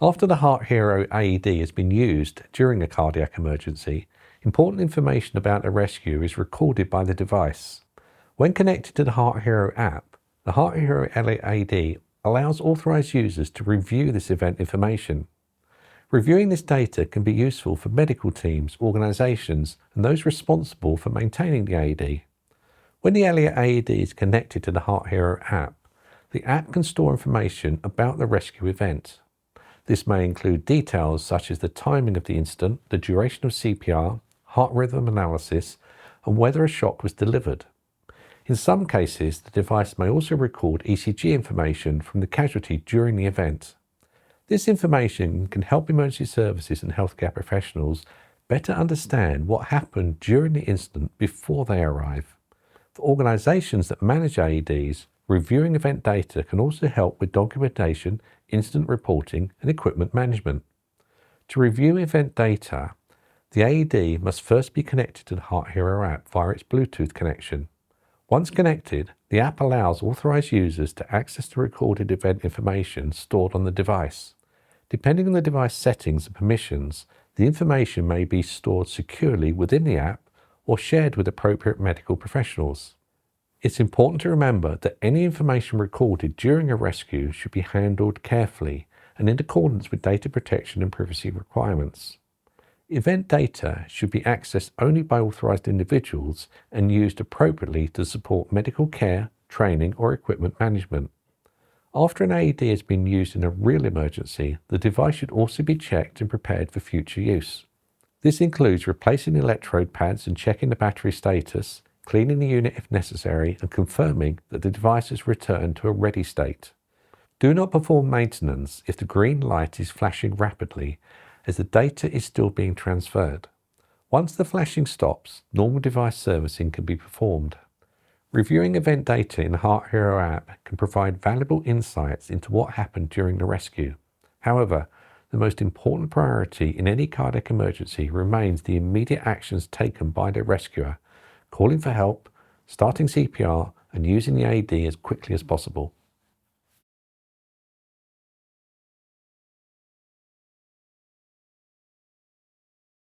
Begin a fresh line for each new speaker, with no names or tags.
After the HeartHero AED has been used during a cardiac emergency, important information about the rescue is recorded by the device. When connected to the HeartHero app, the HeartHero Elliott AED allows authorized users to review this event information. Reviewing this data can be useful for medical teams, organizations, and those responsible for maintaining the AED. When the Elliott AED is connected to the HeartHero app, the app can store information about the rescue event. This may include details such as the timing of the incident, the duration of CPR, heart rhythm analysis, and whether a shock was delivered. In some cases, the device may also record ECG information from the casualty during the event. This information can help emergency services and healthcare professionals better understand what happened during the incident before they arrive. For organizations that manage AEDs, reviewing event data can also help with documentation, incident reporting, and equipment management. To review event data, the AED must first be connected to the HeartHero app via its Bluetooth connection. Once connected, the app allows authorized users to access the recorded event information stored on the device. Depending on the device settings and permissions, the information may be stored securely within the app or shared with appropriate medical professionals. It's important to remember that any information recorded during a rescue should be handled carefully and in accordance with data protection and privacy requirements. Event data should be accessed only by authorized individuals and used appropriately to support medical care, training, or equipment management. After an AED has been used in a real emergency, the device should also be checked and prepared for future use. This includes replacing the electrode pads and checking the battery status, cleaning the unit if necessary, and confirming that the device has returned to a ready state. Do not perform maintenance if the green light is flashing rapidly, as the data is still being transferred. Once the flashing stops, normal device servicing can be performed. Reviewing event data in the HeartHero app can provide valuable insights into what happened during the rescue. However, the most important priority in any cardiac emergency remains the immediate actions taken by the rescuer, calling for help, starting CPR, and using the AED as quickly as possible.